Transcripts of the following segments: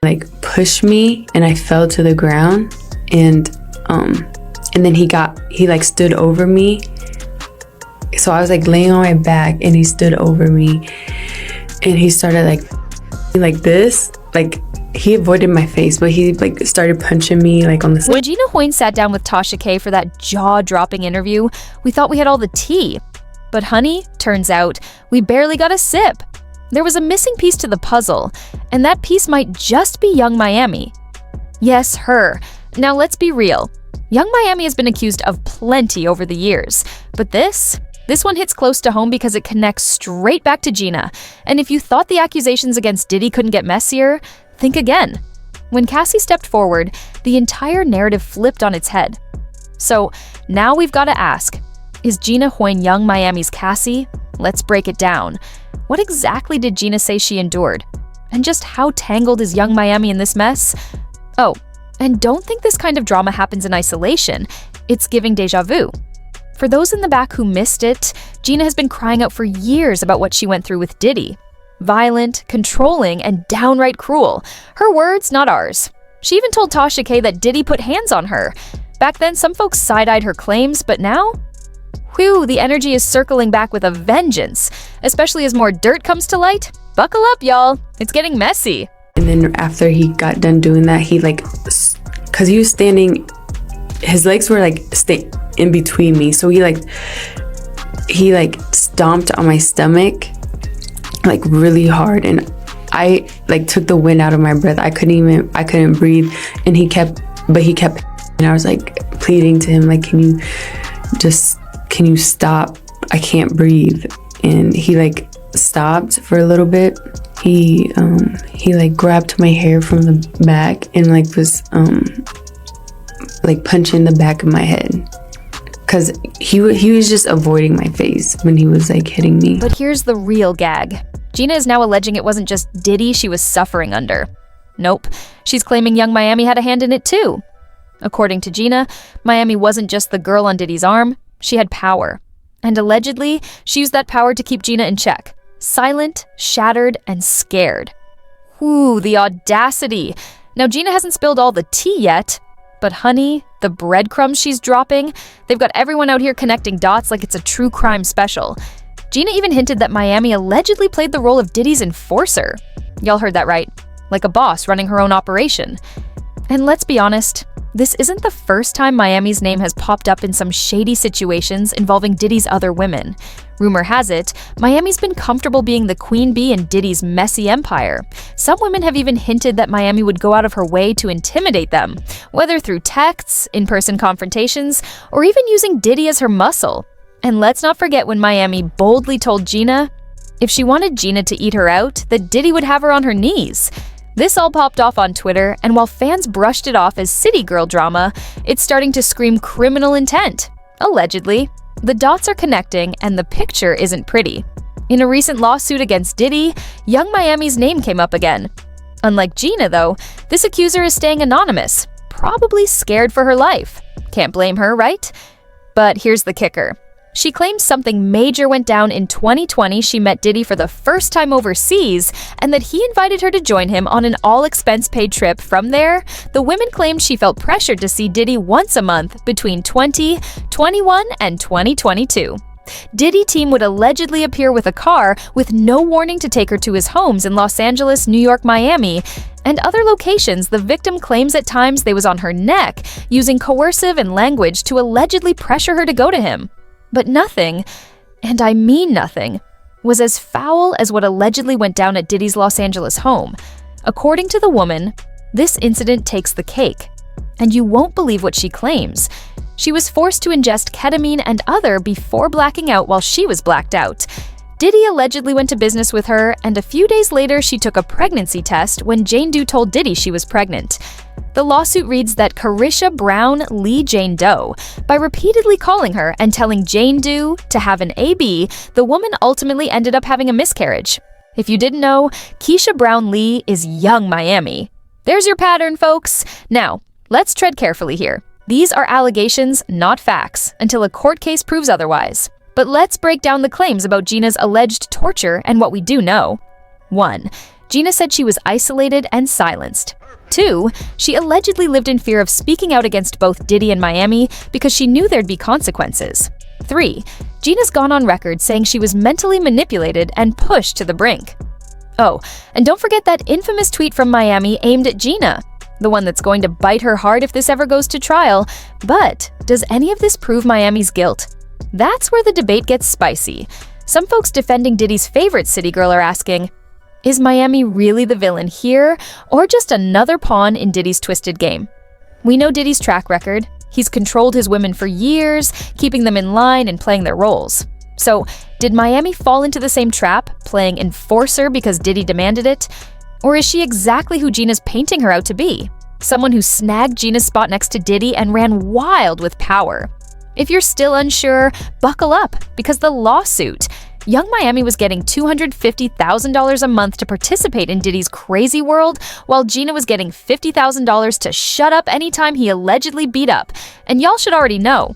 like pushed me and I fell to the ground, and then he like stood over me. So I was like laying on my back and he stood over me and he started like this, like he avoided my face, but he like started punching me like on the side. When Gina Huynh sat down with Tasha K for that jaw-dropping interview, we thought we had all the tea. But honey, turns out we barely got a sip. There was a missing piece to the puzzle, and that piece might just be Young Miami. Yes, her. Now let's be real. Young Miami has been accused of plenty over the years, but this one hits close to home because it connects straight back to Gina. And if you thought the accusations against Diddy couldn't get messier, think again. When Cassie stepped forward, the entire narrative flipped on its head. So now we've got to ask, is Gina Huynh Young Miami's Cassie? Let's break it down. What exactly did Gina say she endured? And just how tangled is Young Miami in this mess? Oh, and don't think this kind of drama happens in isolation. It's giving deja vu. For those in the back who missed it, Gina has been crying out for years about what she went through with Diddy. Violent, controlling, and downright cruel. Her words, not ours. She even told Tasha K that Diddy put hands on her. Back then, some folks side-eyed her claims, but now? Whew, the energy is circling back with a vengeance. Especially as more dirt comes to light. Buckle up, y'all. It's getting messy. And then after he got done doing that, he like, cause he was standing, his legs were like in between me. So he stomped on my stomach like really hard, and I like took the wind out of my breath. I couldn't breathe, and he kept, and I was like pleading to him, like, can you stop? I can't breathe. And he like stopped for a little bit. He like grabbed my hair from the back and like was like punching the back of my head, because he was just avoiding my face when he was like hitting me. But here's the real gag. Gina is now alleging it wasn't just Diddy she was suffering under. Nope, she's claiming Young Miami had a hand in it too. According to Gina, Miami wasn't just the girl on Diddy's arm, she had power. And allegedly, she used that power to keep Gina in check. Silent, shattered, and scared. Ooh, the audacity. Now Gina hasn't spilled all the tea yet, but honey, the breadcrumbs she's dropping, they've got everyone out here connecting dots like it's a true crime special. Gina even hinted that Miami allegedly played the role of Diddy's enforcer. Y'all heard that right. Like a boss running her own operation. And let's be honest, this isn't the first time Miami's name has popped up in some shady situations involving Diddy's other women. Rumor has it, Miami's been comfortable being the queen bee in Diddy's messy empire. Some women have even hinted that Miami would go out of her way to intimidate them, whether through texts, in-person confrontations, or even using Diddy as her muscle. And let's not forget when Miami boldly told Gina if she wanted Gina to eat her out, that Diddy would have her on her knees. This all popped off on Twitter, and while fans brushed it off as city girl drama, it's starting to scream criminal intent. Allegedly. The dots are connecting, and the picture isn't pretty. In a recent lawsuit against Diddy, Young Miami's name came up again. Unlike Gina, though, this accuser is staying anonymous, probably scared for her life. Can't blame her, right? But here's the kicker. She claims something major went down in 2020. She met Diddy for the first time overseas, and that he invited her to join him on an all-expense-paid trip. From there, the women claimed she felt pressured to see Diddy once a month between 2021 and 2022. Diddy team would allegedly appear with a car with no warning to take her to his homes in Los Angeles, New York, Miami, and other locations. The victim claims at times they was on her neck, using coercive and language to allegedly pressure her to go to him. But nothing, and I mean nothing, was as foul as what allegedly went down at Diddy's Los Angeles home. According to the woman, this incident takes the cake. And you won't believe what she claims. She was forced to ingest ketamine and other before blacking out while she was blacked out. Diddy allegedly went to business with her, and a few days later she took a pregnancy test when Jane Doe told Diddy she was pregnant. The lawsuit reads that Carisha Brown Lee Jane Doe. By repeatedly calling her and telling Jane Doe to have an AB, the woman ultimately ended up having a miscarriage. If you didn't know, Keisha Brown Lee is Young Miami. There's your pattern, folks. Now, let's tread carefully here. These are allegations, not facts, until a court case proves otherwise. But let's break down the claims about Gina's alleged torture and what we do know. 1. Gina said she was isolated and silenced. 2, she allegedly lived in fear of speaking out against both Diddy and Miami because she knew there'd be consequences. 3, Gina's gone on record saying she was mentally manipulated and pushed to the brink. Oh, and don't forget that infamous tweet from Miami aimed at Gina, the one that's going to bite her hard if this ever goes to trial. But does any of this prove Miami's guilt? That's where the debate gets spicy. Some folks defending Diddy's favorite city girl are asking, is Miami really the villain here, or just another pawn in Diddy's twisted game? We know Diddy's track record. He's controlled his women for years, keeping them in line and playing their roles. So, did Miami fall into the same trap, playing enforcer because Diddy demanded it? Or is she exactly who Gina's painting her out to be? Someone who snagged Gina's spot next to Diddy and ran wild with power. If you're still unsure, buckle up, because the lawsuit. Young Miami was getting $250,000 a month to participate in Diddy's crazy world, while Gina was getting $50,000 to shut up anytime he allegedly beat up. And y'all should already know.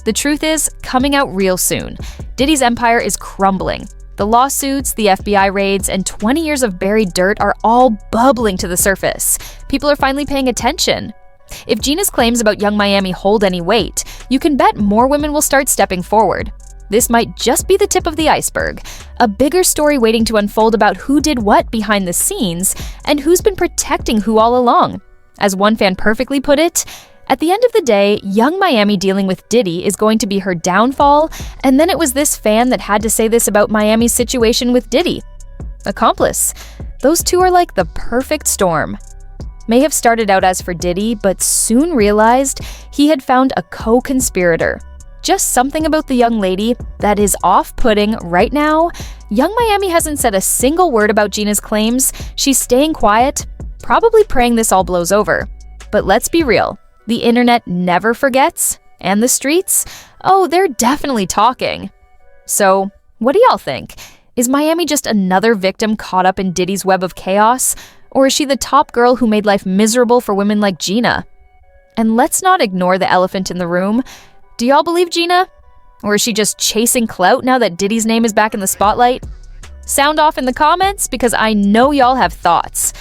The truth is coming out real soon. Diddy's empire is crumbling. The lawsuits, the FBI raids, and 20 years of buried dirt are all bubbling to the surface. People are finally paying attention. If Gina's claims about Young Miami hold any weight, you can bet more women will start stepping forward. This might just be the tip of the iceberg, a bigger story waiting to unfold about who did what behind the scenes and who's been protecting who all along. As one fan perfectly put it, at the end of the day, Young Miami dealing with Diddy is going to be her downfall, and then it was this fan that had to say this about Miami's situation with Diddy. Accomplice. Those two are like the perfect storm. May have started out as for Diddy, but soon realized he had found a co-conspirator. Just something about the young lady that is off-putting right now. Young Miami hasn't said a single word about Gina's claims. She's staying quiet, probably praying this all blows over. But let's be real, the internet never forgets, and the streets, oh, they're definitely talking. So, what do y'all think? Is Miami just another victim caught up in Diddy's web of chaos? Or is she the top girl who made life miserable for women like Gina? And let's not ignore the elephant in the room. Do y'all believe Gina? Or is she just chasing clout now that Diddy's name is back in the spotlight? Sound off in the comments because I know y'all have thoughts.